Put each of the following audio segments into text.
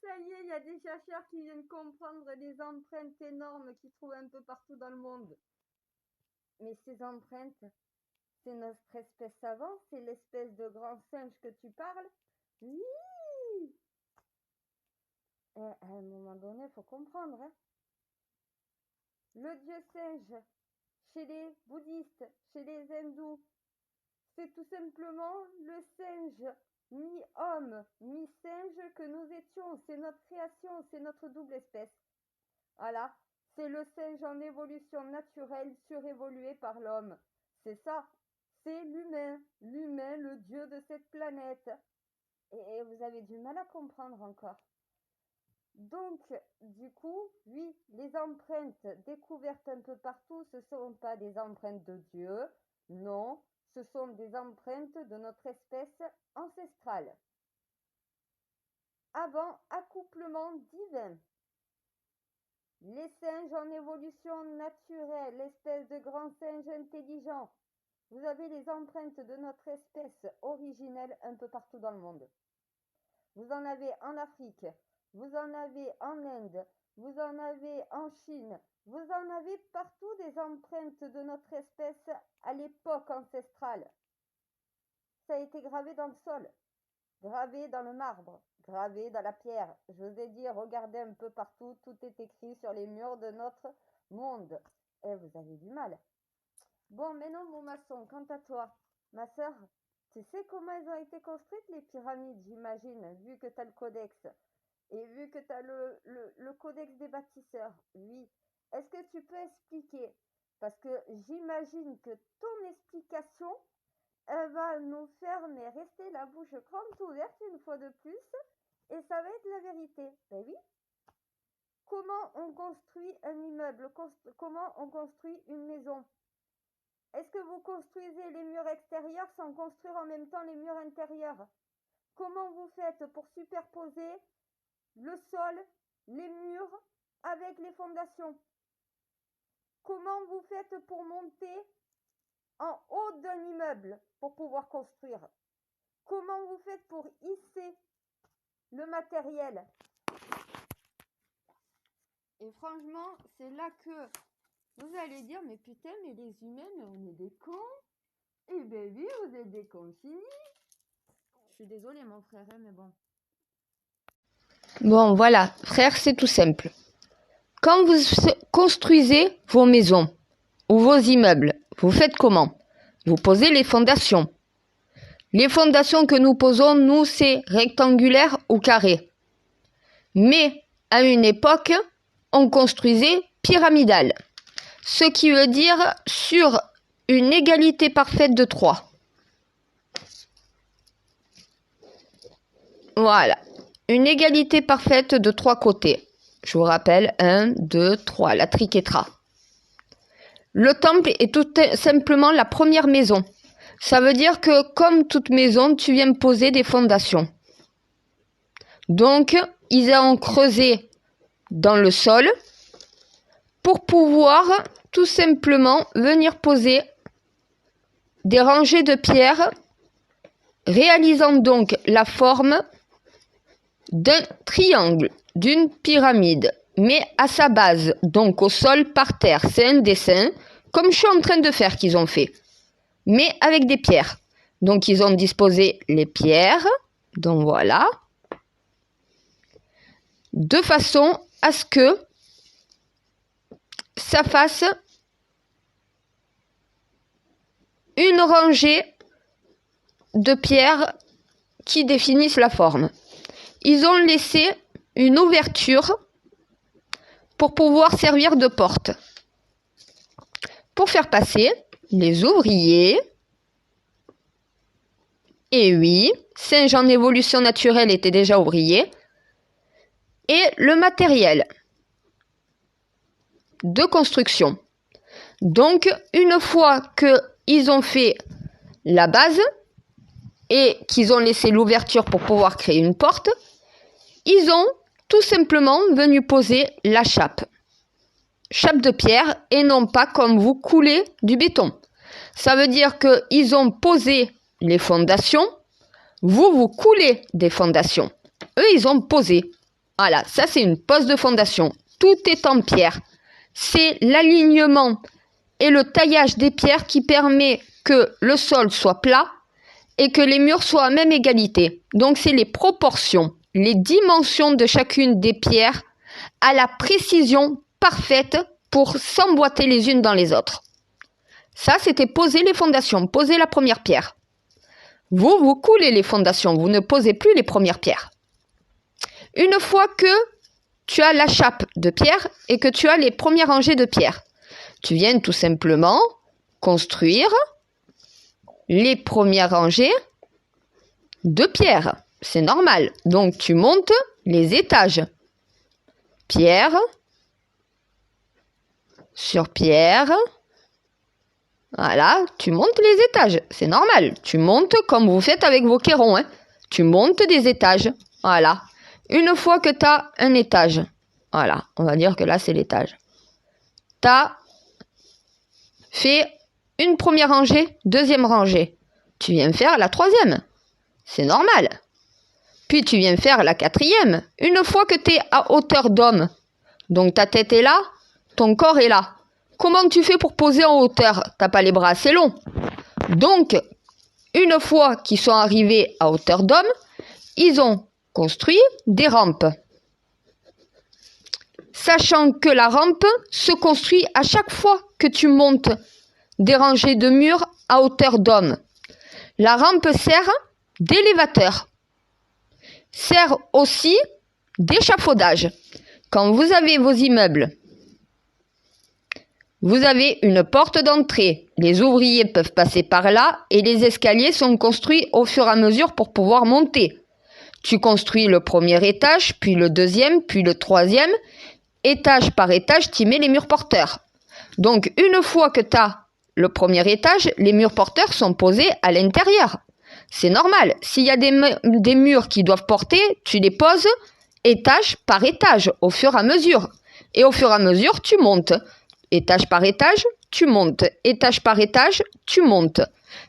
Ça y est, il y a des chercheurs qui viennent comprendre les empreintes énormes qu'ils trouvent un peu partout dans le monde. Mais ces empreintes, c'est notre espèce avant, c'est l'espèce de grand singe que tu parles. Oui. Et à un moment donné, il faut comprendre. Hein. Le dieu singe, chez les bouddhistes, chez les hindous, c'est tout simplement le singe mi-homme, mi-singe que nous étions. C'est notre création, c'est notre double espèce. Voilà, c'est le singe en évolution naturelle surévolué par l'homme. C'est ça, c'est l'humain, le dieu de cette planète. Et vous avez du mal à comprendre encore. Donc, du coup, oui, les empreintes découvertes un peu partout, ce ne sont pas des empreintes de Dieu, non, ce sont des empreintes de notre espèce ancestrale. Avant accouplement divin. Les singes en évolution naturelle, l'espèce de grand singe intelligent. Vous avez les empreintes de notre espèce originelle un peu partout dans le monde. Vous en avez en Afrique, vous en avez en Inde, vous en avez en Chine, vous en avez partout des empreintes de notre espèce à l'époque ancestrale. Ça a été gravé dans le sol, gravé dans le marbre, gravé dans la pierre. Je vous ai dit, regardez un peu partout, tout est écrit sur les murs de notre monde. Et vous avez du mal. Bon, mais non, mon maçon, quant à toi, ma sœur, tu sais comment elles ont été construites, les pyramides, j'imagine, vu que tu as le codex. Et vu que tu as le codex des bâtisseurs, oui. Est-ce que tu peux expliquer? Parce que j'imagine que ton explication, elle va nous faire mais rester la bouche grande ouverte une fois de plus. Et ça va être la vérité. Ben oui. Comment on construit un immeuble? Comment on construit une maison? Est-ce que vous construisez les murs extérieurs sans construire en même temps les murs intérieurs? Comment vous faites pour superposer le sol, les murs avec les fondations? Comment vous faites pour monter en haut d'un immeuble pour pouvoir construire? Comment vous faites pour hisser le matériel? Et franchement, c'est là que vous allez dire, mais putain, mais les humains, mais on est des cons. Eh ben oui, vous êtes des cons finis. Je suis désolée, mon frère, mais bon. Bon, voilà, frère, c'est tout simple. Quand vous construisez vos maisons ou vos immeubles, vous faites comment? Vous posez les fondations. Les fondations que nous posons, nous, c'est rectangulaire ou carré. Mais à une époque, on construisait pyramidal. Ce qui veut dire sur une égalité parfaite de 3. Voilà. Une égalité parfaite de 3 côtés. Je vous rappelle, 1, 2, 3, la triquetra. Le temple est tout simplement la première maison. Ça veut dire que, comme toute maison, tu viens poser des fondations. Donc, ils ont creusé dans le sol pour pouvoir tout simplement venir poser des rangées de pierres, réalisant donc la forme d'un triangle, d'une pyramide, mais à sa base, donc au sol par terre. C'est un dessin, comme je suis en train de faire qu'ils ont fait, mais avec des pierres. Donc ils ont disposé les pierres, donc voilà, de façon à ce que ça fasse une rangée de pierres qui définissent la forme. Ils ont laissé une ouverture pour pouvoir servir de porte, pour faire passer les ouvriers. Et oui, singe en évolution naturelle était déjà ouvrier. Et le matériel de construction. Donc, une fois qu'ils ont fait la base et qu'ils ont laissé l'ouverture pour pouvoir créer une porte, ils ont tout simplement venu poser la chape. Chape de pierre et non pas comme vous coulez du béton. Ça veut dire qu'ils ont posé les fondations, vous coulez des fondations. Eux, ils ont posé. Voilà, ça c'est une pose de fondation. Tout est en pierre. C'est l'alignement et le taillage des pierres qui permet que le sol soit plat et que les murs soient à même égalité. Donc c'est les proportions, les dimensions de chacune des pierres à la précision parfaite pour s'emboîter les unes dans les autres. Ça, c'était poser les fondations, poser la première pierre. Vous coulez les fondations, vous ne posez plus les premières pierres. Une fois que tu as la chape de pierre et que tu as les premières rangées de pierre, tu viens tout simplement construire les premières rangées de pierre. C'est normal. Donc, tu montes les étages. Pierre sur pierre. Voilà, tu montes les étages. C'est normal. Tu montes comme vous faites avec vos cairons. Hein. Tu montes des étages. Voilà. Une fois que tu as un étage, voilà, on va dire que là, c'est l'étage. Tu as fait une première rangée, deuxième rangée. Tu viens faire la troisième. C'est normal. Puis tu viens faire la quatrième. Une fois que tu es à hauteur d'homme, donc ta tête est là, ton corps est là. Comment tu fais pour poser en hauteur? T'as pas les bras assez longs. Donc, une fois qu'ils sont arrivés à hauteur d'homme, ils ont construit des rampes. Sachant que la rampe se construit à chaque fois que tu montes des rangées de murs à hauteur d'homme. La rampe sert d'élévateur, sert aussi d'échafaudage. Quand vous avez vos immeubles, vous avez une porte d'entrée. Les ouvriers peuvent passer par là et les escaliers sont construits au fur et à mesure pour pouvoir monter. Tu construis le premier étage, puis le deuxième, puis le troisième. Étage par étage, tu mets les murs porteurs. Donc, une fois que tu as le premier étage, les murs porteurs sont posés à l'intérieur. C'est normal. S'il y a des murs qui doivent porter, tu les poses étage par étage, au fur et à mesure. Et au fur et à mesure, tu montes. Étage par étage, tu montes. Étage par étage, tu montes.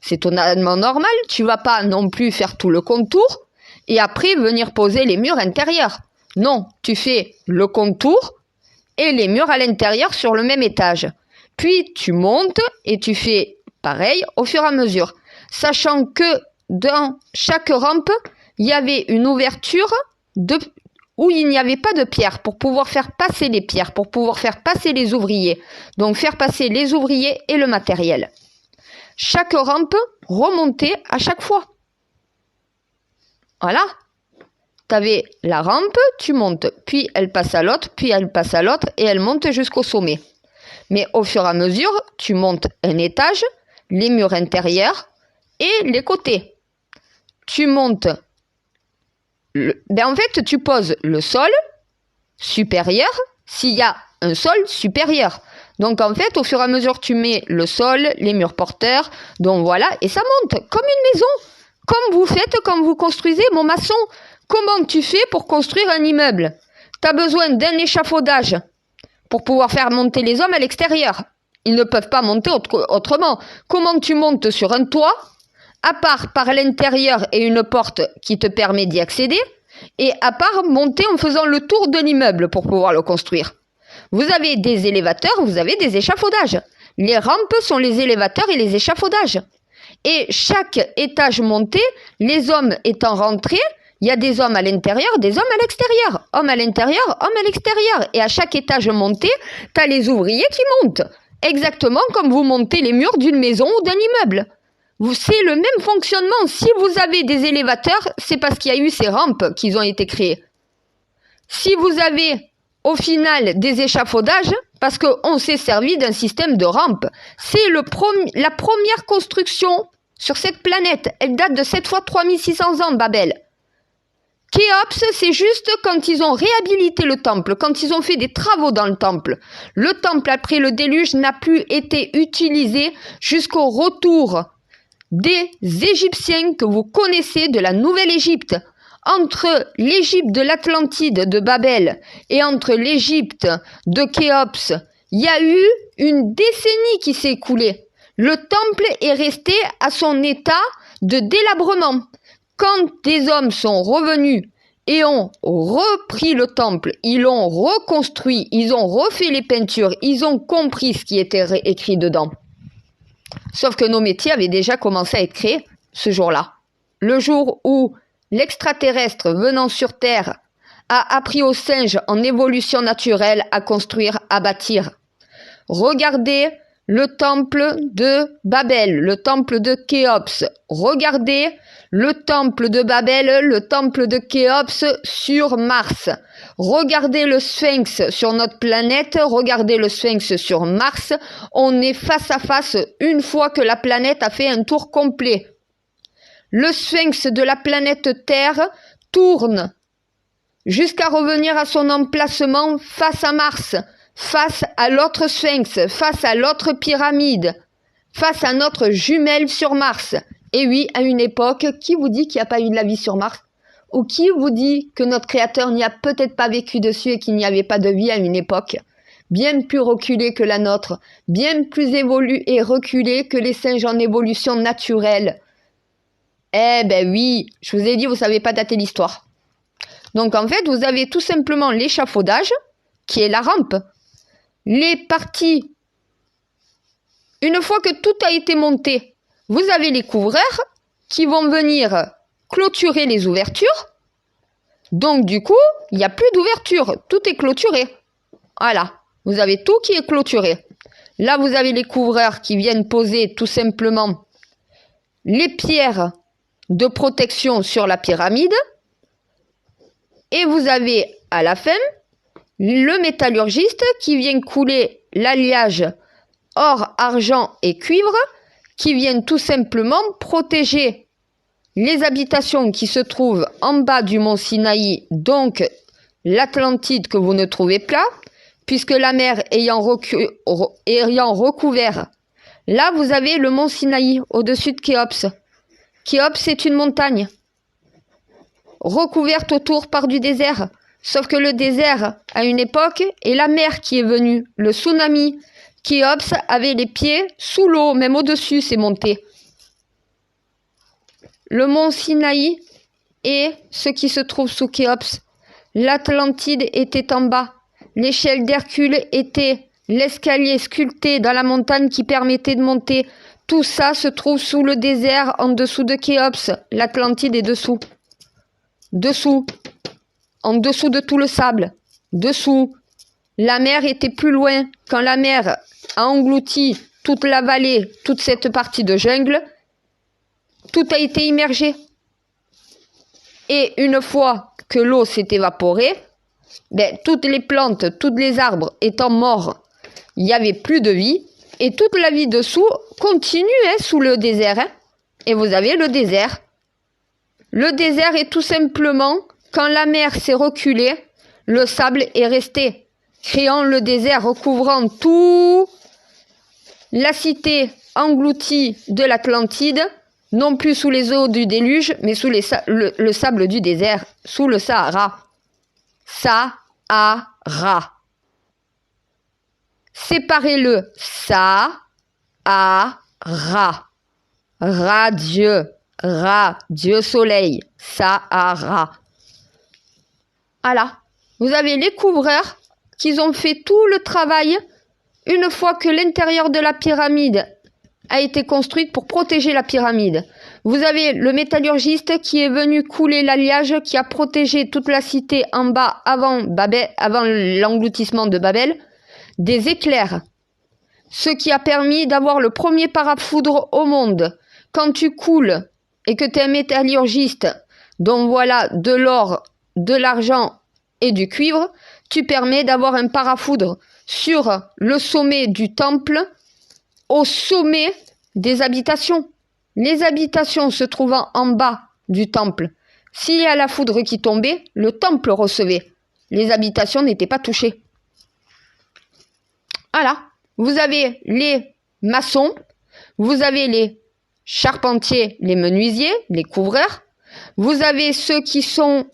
C'est totalement normal. Tu vas pas non plus faire tout le contour et après venir poser les murs intérieurs. Non, tu fais le contour et les murs à l'intérieur sur le même étage. Puis tu montes et tu fais pareil au fur et à mesure. Sachant que dans chaque rampe, il y avait une ouverture où il n'y avait pas de pierre pour pouvoir faire passer les pierres, pour pouvoir faire passer les ouvriers. Donc faire passer les ouvriers et le matériel. Chaque rampe remontait à chaque fois. Voilà. Tu avais la rampe, tu montes, puis elle passe à l'autre, puis elle passe à l'autre et elle monte jusqu'au sommet. Mais au fur et à mesure, tu montes un étage, les murs intérieurs et les côtés. Tu montes. En fait, tu poses le sol supérieur s'il y a un sol supérieur. Donc en fait, au fur et à mesure, tu mets le sol, les murs porteurs, donc voilà, et ça monte comme une maison. Comme vous faites quand vous construisez, mon maçon. Comment tu fais pour construire un immeuble? Tu as besoin d'un échafaudage pour pouvoir faire monter les hommes à l'extérieur. Ils ne peuvent pas monter autrement. Comment tu montes sur un toit, à part par l'intérieur et une porte qui te permet d'y accéder, et à part monter en faisant le tour de l'immeuble pour pouvoir le construire? Vous avez des élévateurs, vous avez des échafaudages. Les rampes sont les élévateurs et les échafaudages. Et chaque étage monté, les hommes étant rentrés, il y a des hommes à l'intérieur, des hommes à l'extérieur. Hommes à l'intérieur, hommes à l'extérieur. Et à chaque étage monté, tu as les ouvriers qui montent. Exactement comme vous montez les murs d'une maison ou d'un immeuble. C'est le même fonctionnement. Si vous avez des élévateurs, c'est parce qu'il y a eu ces rampes qui ont été créées. Si vous avez au final des échafaudages, parce qu'on s'est servi d'un système de rampes. C'est la première construction sur cette planète. Elle date de 7 fois 3600 ans, Babel. Khéops, c'est juste quand ils ont réhabilité le temple, quand ils ont fait des travaux dans le temple. Le temple, après le déluge, n'a plus été utilisé jusqu'au retour des Égyptiens que vous connaissez de la Nouvelle-Égypte. Entre l'Égypte de l'Atlantide de Babel et entre l'Égypte de Khéops, il y a eu une décennie qui s'est écoulée. Le temple est resté à son état de délabrement. quand des hommes sont revenus et ont repris le temple, ils l'ont reconstruit, ils ont refait les peintures, ils ont compris ce qui était écrit dedans. Sauf que nos métiers avaient déjà commencé à être créés ce jour-là. Le jour où l'extraterrestre venant sur Terre a appris aux singes en évolution naturelle à construire, à bâtir. Regardez le temple de Babel, le temple de Khéops. Regardez le temple de Babel, le temple de Khéops sur Mars. Regardez le Sphinx sur notre planète, regardez le Sphinx sur Mars. On est face à face une fois que la planète a fait un tour complet. Le Sphinx de la planète Terre tourne jusqu'à revenir à son emplacement face à Mars, face à l'autre Sphinx, face à l'autre pyramide, face à notre jumelle sur Mars. Et oui, à une époque, qui vous dit qu'il n'y a pas eu de la vie sur Mars? Ou qui vous dit que notre Créateur n'y a peut-être pas vécu dessus et qu'il n'y avait pas de vie à une époque bien plus reculée que la nôtre, bien plus évoluée et reculée que les singes en évolution naturelle? Eh ben oui, je vous ai dit, vous ne savez pas dater l'histoire. Donc en fait, vous avez tout simplement l'échafaudage, qui est la rampe. Les parties, une fois que tout a été monté, vous avez les couvreurs qui vont venir clôturer les ouvertures. Donc du coup, il n'y a plus d'ouverture, tout est clôturé. Voilà, vous avez tout qui est clôturé. Là, vous avez les couvreurs qui viennent poser tout simplement les pierres de protection sur la pyramide. Et vous avez à la fin le métallurgiste qui vient couler l'alliage or, argent et cuivre qui viennent tout simplement protéger les habitations qui se trouvent en bas du mont Sinaï, donc l'Atlantide que vous ne trouvez pas, puisque la mer ayant recouvert. Là, vous avez le mont Sinaï au-dessus de Khéops. Khéops, c'est une montagne recouverte autour par du désert. Sauf que le désert, à une époque, est la mer qui est venue, le tsunami. Khéops avait les pieds sous l'eau, même au-dessus, c'est monté. Le mont Sinaï est ce qui se trouve sous Khéops. L'Atlantide était en bas. L'échelle d'Hercule était l'escalier sculpté dans la montagne qui permettait de monter. Tout ça se trouve sous le désert, en dessous de Khéops. L'Atlantide est dessous. Dessous. En dessous de tout le sable. Dessous. La mer était plus loin. Quand la mer a englouti toute la vallée, toute cette partie de jungle, tout a été immergé. Et une fois que l'eau s'est évaporée, toutes les plantes, tous les arbres étant morts, il n'y avait plus de vie. Et toute la vie dessous continue sous le désert. Et vous avez le désert. Le désert est tout simplement, quand la mer s'est reculée, le sable est resté, créant le désert recouvrant tout la cité engloutie de l'Atlantide, non plus sous les eaux du déluge, mais sous le sable du désert, sous le Sahara. Sahara. Séparez-le. Sa-a-ra. Ra-Dieu. Ra-Dieu soleil. Sahara. Voilà. Vous avez les couvreurs qui ont fait tout le travail une fois que l'intérieur de la pyramide a été construite pour protéger la pyramide. Vous avez le métallurgiste qui est venu couler l'alliage, qui a protégé toute la cité en bas avant l'engloutissement de Babel, des éclairs. Ce qui a permis d'avoir le premier parafoudre au monde. Quand tu coules et que tu es un métallurgiste, donc voilà de l'or, de l'argent et du cuivre, tu permets d'avoir un parafoudre sur le sommet du temple, au sommet des habitations. Les habitations se trouvant en bas du temple. S'il y a la foudre qui tombait, le temple recevait. Les habitations n'étaient pas touchées. Voilà. Vous avez les maçons, vous avez les charpentiers, les menuisiers, les couvreurs. Vous avez ceux qui sont...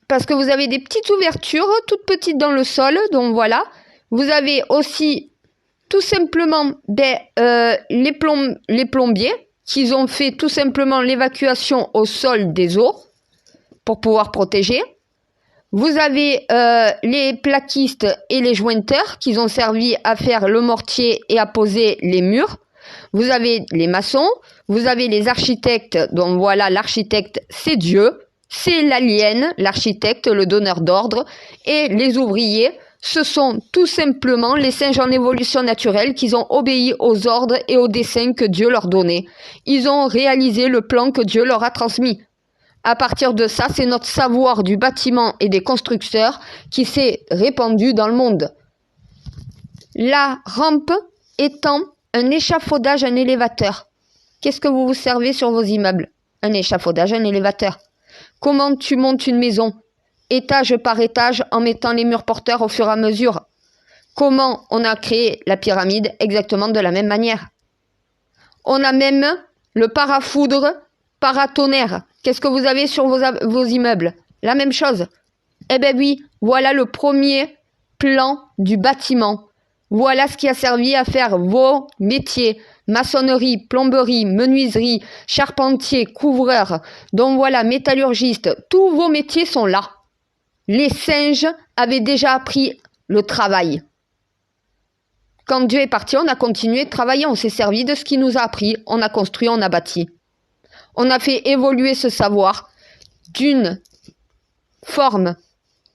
Parce que vous avez des petites ouvertures, toutes petites dans le sol, donc voilà. Vous avez aussi tout simplement les plombiers, qu'ils ont fait tout simplement l'évacuation au sol des eaux pour pouvoir protéger. Vous avez les plaquistes et les jointeurs qui ont servi à faire le mortier et à poser les murs. Vous avez les maçons, vous avez les architectes, donc voilà, l'architecte c'est Dieu, c'est l'alien, l'architecte, le donneur d'ordre, et les ouvriers, ce sont tout simplement les singes en évolution naturelle qui ont obéi aux ordres et aux desseins que Dieu leur donnait. Ils ont réalisé le plan que Dieu leur a transmis. À partir de ça, c'est notre savoir du bâtiment et des constructeurs qui s'est répandu dans le monde. La rampe étant un échafaudage, un élévateur. Qu'est-ce que vous vous servez sur vos immeubles? Un échafaudage, un élévateur. Comment tu montes une maison? Étage par étage en mettant les murs porteurs au fur et à mesure. Comment on a créé la pyramide? Exactement de la même manière. On a même le parafoudre, paratonnerre. Qu'est-ce que vous avez sur vos immeubles? La même chose. Eh bien oui, voilà le premier plan du bâtiment. Voilà ce qui a servi à faire vos métiers. Maçonnerie, plomberie, menuiserie, charpentier, couvreur. Donc voilà, métallurgiste. Tous vos métiers sont là. Les singes avaient déjà appris le travail. Quand Dieu est parti, on a continué de travailler. On s'est servi de ce qu'il nous a appris. On a construit, on a bâti. On a fait évoluer ce savoir d'une forme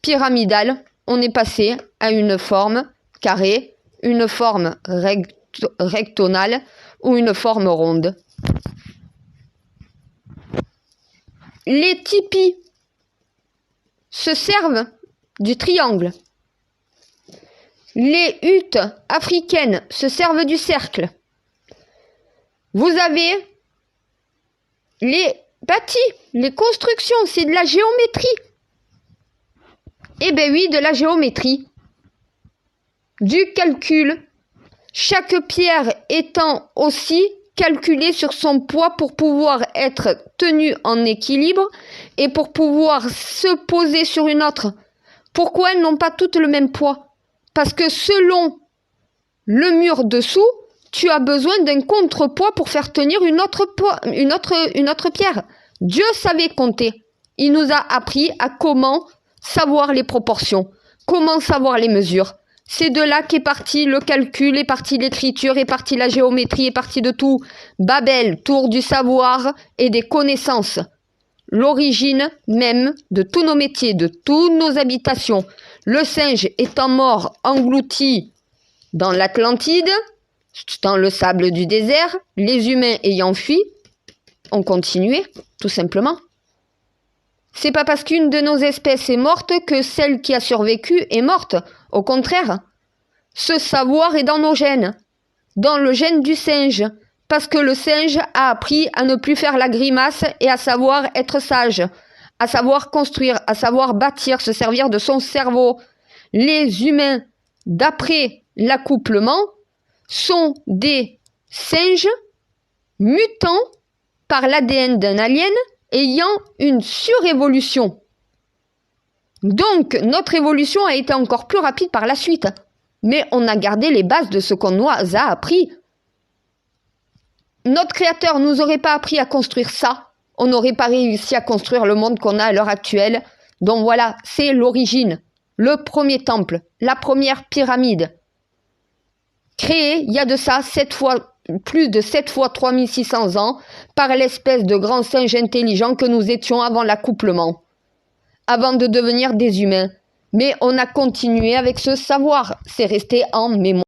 pyramidale. On est passé à une forme carrée, une forme rectonale ou une forme ronde. Les tipis se servent du triangle. Les huttes africaines se servent du cercle. Vous avez les bâtis, les constructions, c'est de la géométrie. Eh bien oui, de la géométrie. Du calcul. Chaque pierre étant aussi calculée sur son poids pour pouvoir être tenue en équilibre et pour pouvoir se poser sur une autre. Pourquoi elles n'ont pas toutes le même poids? Parce que selon le mur dessous, tu as besoin d'un contrepoids pour faire tenir une autre pierre. Dieu savait compter. Il nous a appris à comment savoir les proportions, comment savoir les mesures. C'est de là qu'est parti le calcul, est parti l'écriture, est parti la géométrie, est parti de tout. Babel, tour du savoir et des connaissances. L'origine même de tous nos métiers, de toutes nos habitations. Le singe étant mort, englouti dans l'Atlantide, dans le sable du désert, les humains ayant fui, ont continué, tout simplement. C'est pas parce qu'une de nos espèces est morte que celle qui a survécu est morte. Au contraire, ce savoir est dans nos gènes, dans le gène du singe, parce que le singe a appris à ne plus faire la grimace et à savoir être sage, à savoir construire, à savoir bâtir, se servir de son cerveau. Les humains, d'après l'accouplement, sont des singes mutants par l'ADN d'un alien ayant une surévolution. Donc, notre évolution a été encore plus rapide par la suite. Mais on a gardé les bases de ce qu'on nous a appris. Notre créateur ne nous aurait pas appris à construire ça. On n'aurait pas réussi à construire le monde qu'on a à l'heure actuelle. Donc voilà, c'est l'origine. Le premier temple, la première pyramide. Créée, il y a de ça plus de 7 fois 3600 ans par l'espèce de grand singe intelligent que nous étions avant l'accouplement, avant de devenir des humains. Mais on a continué avec ce savoir, c'est resté en mémoire.